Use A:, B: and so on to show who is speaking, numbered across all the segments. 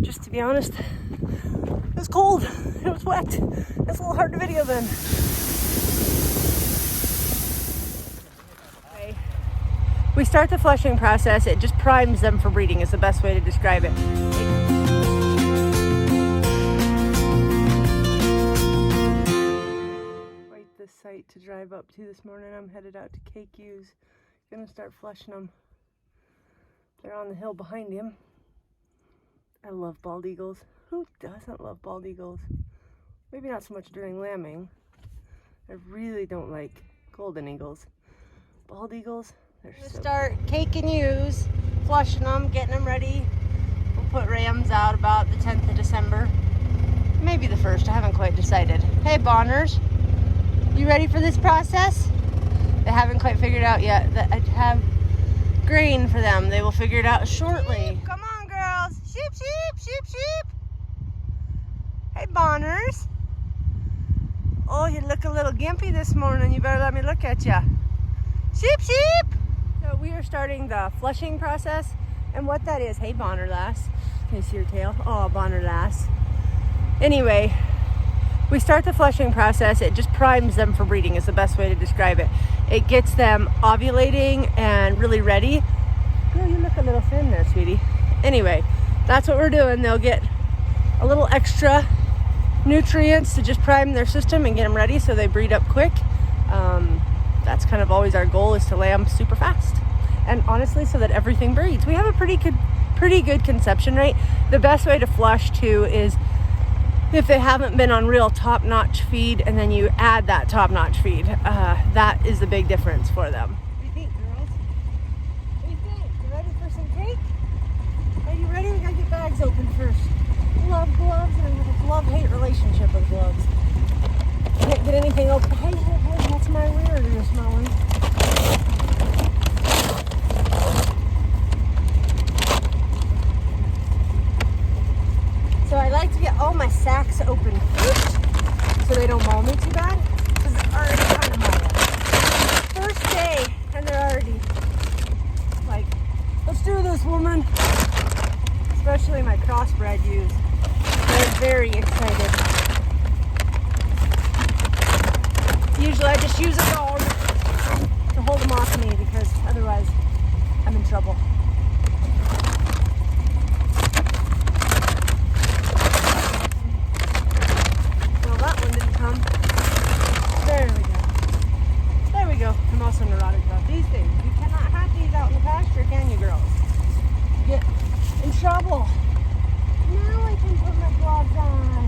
A: Just to be honest, it was cold, it was wet. It's a little hard to video then. Okay. We start the flushing process, it just primes them for breeding is the best way to describe it. Quite the site to drive up to this morning. I'm headed out to Cake Ewes. Gonna start flushing them. They're on the hill behind him. I love bald eagles. Who doesn't love bald eagles? Maybe not so much during lambing. I really don't like golden eagles. Bald eagles, they're so start caking ewes, flushing them, getting them ready. We'll put rams out about the 10th of December. Maybe the 1st, I haven't quite decided. Hey Bonners, you ready for this process? They haven't quite figured out yet that I have grain for them. They will figure it out shortly. Sheep, come on girls. Sheep, sheep, sheep, sheep. Hey Bonners. Oh, you look a little gimpy this morning. You better let me look at you. Sheep, sheep. So we are starting the flushing process. And what that is, hey Bonner lass. Can you see your tail? Oh, Bonner lass. Anyway, we start the flushing process. It just primes them for breeding is the best way to describe it. It gets them ovulating and really ready. Girl, you look a little thin there, sweetie. Anyway, that's what we're doing. They'll get a little extra nutrients to just prime their system and get them ready so they breed up quick. That's kind of always our goal, is to lamb super fast. And honestly, so that everything breeds. We have a pretty good conception rate. The best way to flush too is if they haven't been on real top-notch feed and then you add that top-notch feed. That is the big difference for them. What do you think, girls? What do you think? You ready for some cake? Are you ready? We gotta get bags open first. Love gloves, and I have a love-hate relationship with gloves. Can't get anything open. Hey, that's my rear. You're smelling. So I like to get all my sacks open first so they don't maul me too bad, because they're already kind of mauled. First day, and they're already like, let's do this, woman. Especially my crossbred ewes. They're very excited. Usually I just use a dog to hold them off me, because otherwise I'm in trouble. I'm also neurotic about these things. You cannot have these out in the pasture, can you, girls? You get in trouble. Now I can put my gloves on.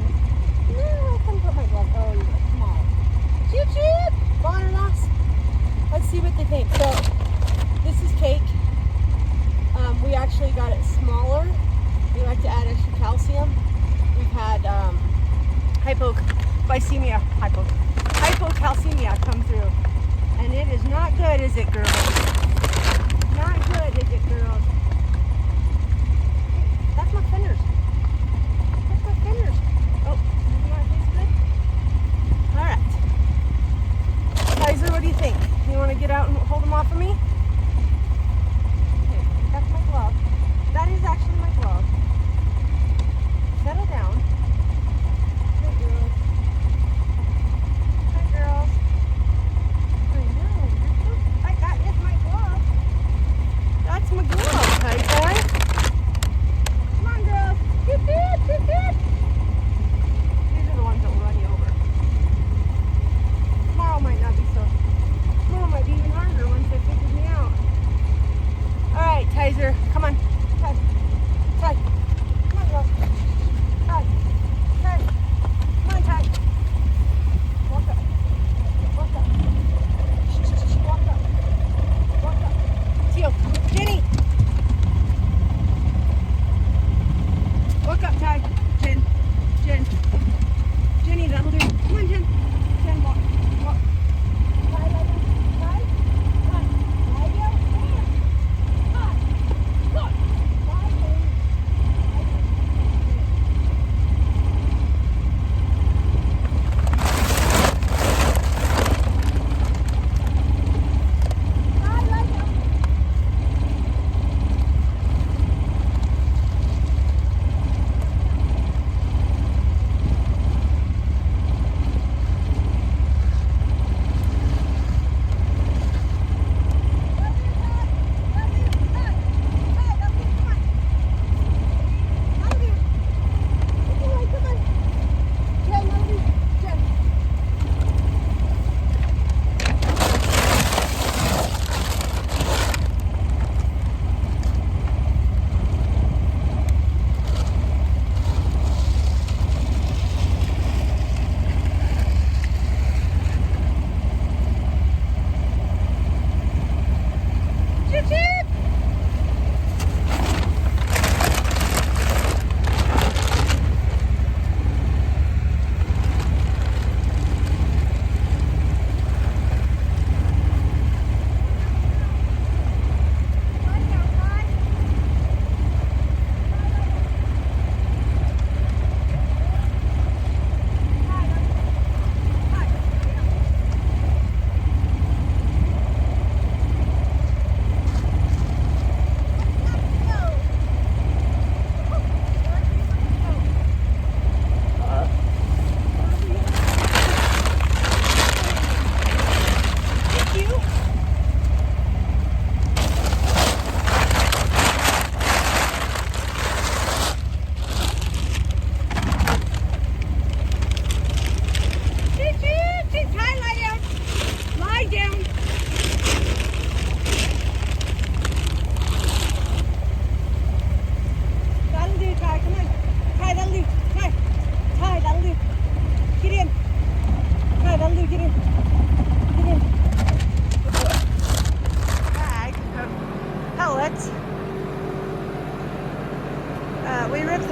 A: Now I can put my gloves on. Oh, you got come on. Shoot, shoot! Bonner lass. Let's see what they think. So, this is cake. We actually got it smaller. We like to add extra calcium. We've had hypocalcemia come through. And it is not good, is it, girls? Not good, is it, girls? That's my fingers. That's my fingers. Oh, does not taste good? All right. Kaiser, what do you think? You want to get out and hold them off of me? Okay, that's my glove. That is actually my glove. Settle down. Good girls. Good girls. That's my glove.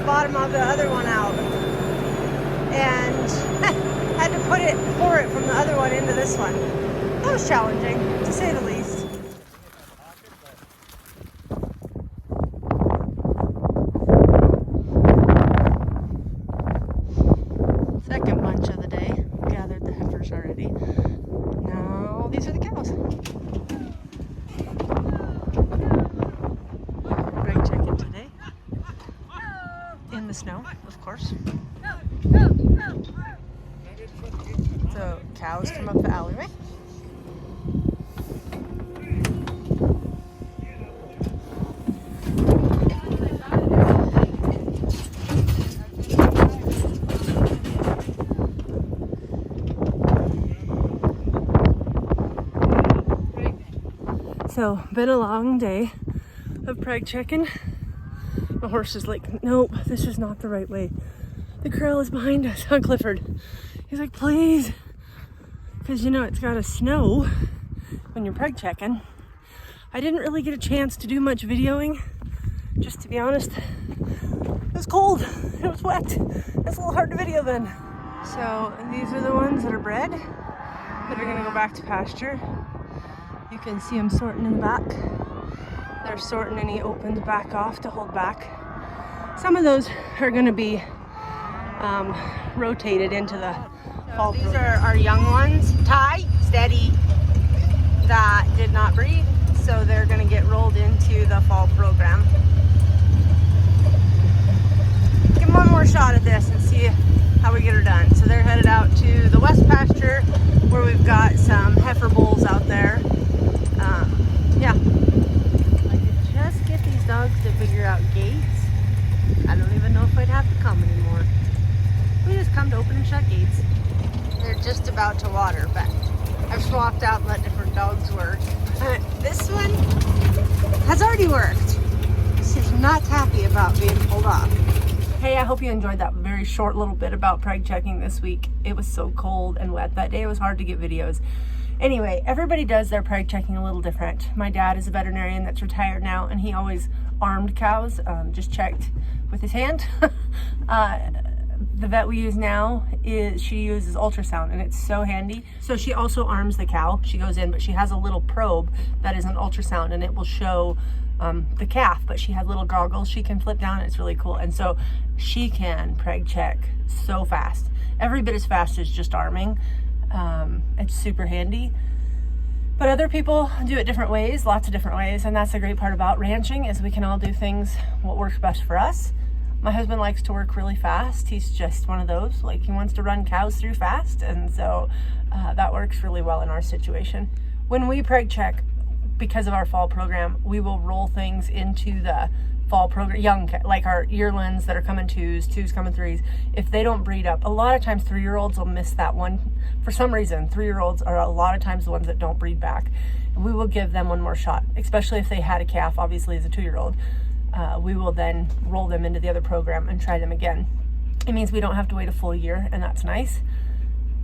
A: bottom of the other one out. And had to pour it from the other one into this one. That was challenging, to say the least. Second bunch of the day. Gathered the heifers already. Now these are the cows. Preg checking today. In the snow, of course. So cows come up the alleyway. So, been a long day of preg checking. My horse is like, nope, this is not the right way. The corral is behind us on Clifford. He's like, please. Because you know it's gotta snow when you're preg checking. I didn't really get a chance to do much videoing, just to be honest. It was cold, it was wet. It's a little hard to video then. So these are the ones that are bred, that are gonna go back to pasture. You can see them sorting in the back. They're sorting and he opens back off to hold back. Some of those are gonna be rotated into the fall. These are our young ones, Ty, steady, that did not breed. So they're gonna get rolled into the fall program. Give them one more shot at this and see how we get her done. So they're headed out to the west pasture where we've got some heifer bulls out there. Yeah. I could just get these dogs to figure out gates. I don't even know if I'd have to come anymore. We just come to open and shut gates. They're just about to water, but I've swapped out and let different dogs work. This one has already worked. She's not happy about being pulled off. Hey, I hope you enjoyed that very short little bit about preg checking this week. It was so cold and wet that day. It was hard to get videos. Anyway, everybody does their preg checking a little different. My dad is a veterinarian that's retired now, and he always armed cows, just checked with his hand. The vet we use now, she uses ultrasound, and it's so handy. So she also arms the cow. She goes in, but she has a little probe that is an ultrasound, and it will show the calf, but she has little goggles she can flip down. It's really cool. And so she can preg check so fast, every bit as fast as just arming. It's super handy, but other people do it different ways, lots of different ways. And that's the great part about ranching, is we can all do things what works best for us. My husband likes to work really fast. He's just one of those, like, he wants to run cows through fast. And so that works really well in our situation. When we preg check, because of our fall program, we will roll things into the fall program, young, like our yearlings that are coming twos coming threes. If they don't breed up, a lot of times 3-year-olds will miss that one. For some reason, 3-year-olds are a lot of times the ones that don't breed back. We will give them one more shot, especially if they had a calf, obviously as a 2-year-old. We will then roll them into the other program and try them again. It means we don't have to wait a full year, and that's nice,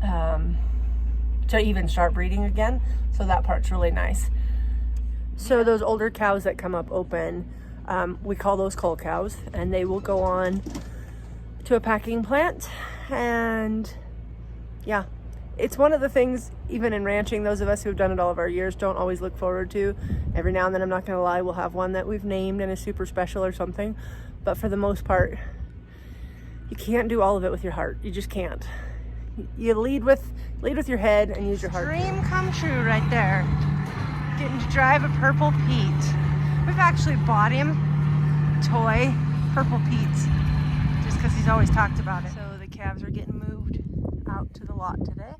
A: to even start breeding again. So that part's really nice. So those older cows that come up open, we call those cull cows, and they will go on to a packing plant. And yeah, it's one of the things, even in ranching, those of us who've done it all of our years don't always look forward to. Every now and then, I'm not gonna lie, we'll have one that we've named and is super special or something, but for the most part, you can't do all of it with your heart. You just can't. You lead with your head and use your heart. Dream come true right there. Getting to drive a Purple Pete. We've actually bought him toy Purple Pete's just because he's always talked about it. So the calves are getting moved out to the lot today.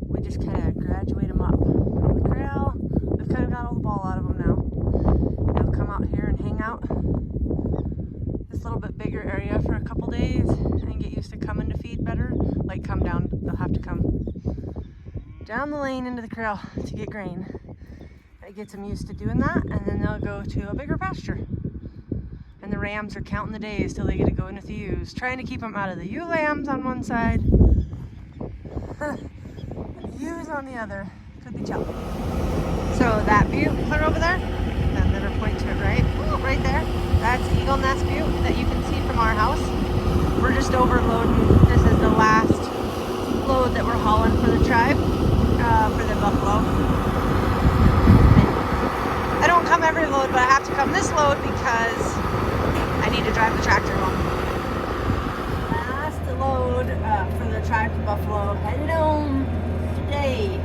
A: We just kind of graduate them up from the corral. We've kind of got all the ball out of them now. They'll come out here and hang out this little bit bigger area for a couple days and get used to coming to feed better. Like, come down, they'll have to come down the lane into the corral to get grain. It gets them used to doing that, and then they'll go to a bigger pasture. And the rams are counting the days till they get to go in with the ewes, trying to keep them out of the ewe lambs on one side and the ewes on the other. Could be challenging. So that butte clear over there, that never point to it, right? Ooh, right there. That's Eagle Nest Butte that you can see from our house. We're just overloading. This is the last load that we're hauling for the tribe, for the buffalo. I don't come every load, but I have to come this load because I need to drive the tractor home. Last load for the tribe to buffalo. Headed home today.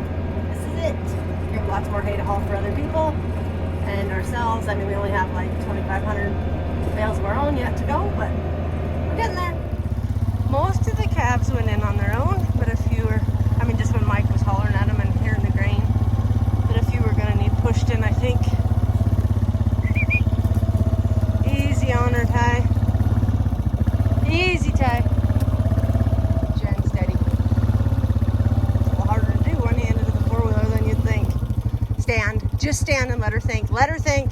A: This is it. We have lots more hay to haul for other people and ourselves. I mean, we only have like 2,500 bales of our own yet to go, but we're getting there. Most of the calves went in on their own, but a few were, I mean, just when Mike was hollering at them and hearing the grain, but a few were going to need pushed in, I think. Easy on her, Ty. Easy, Ty. Jen, steady. It's a little harder to do when you ended the four-wheeler than you'd think. Stand. Just stand and let her think. Let her think.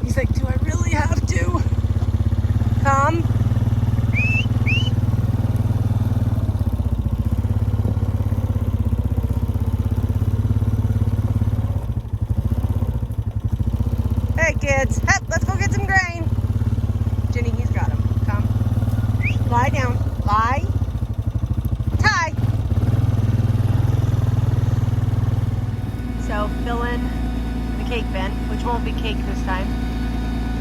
A: He's like, do I really have to? Come. Hey kids, hey, let's go get some grain. Jenny, he's got him. Come. Lie down. Lie. Tie. So fill in the cake bin, which won't be cake this time.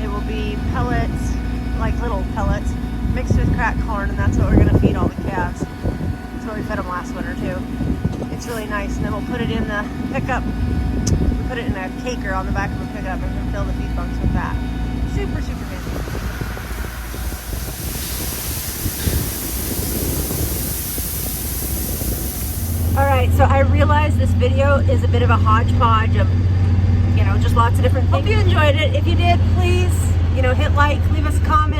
A: It will be pellets, like little pellets, mixed with cracked corn, and that's what we're gonna feed all the calves. That's what we fed them last winter too. It's really nice, and then we'll put it in the pickup. Put it in a caker on the back of a pickup and fill the feed bunks with that. Super, super handy. Alright, so I realize this video is a bit of a hodgepodge of, you know, just lots of different things. Hope you enjoyed it. If you did, please, you know, hit like, leave us a comment.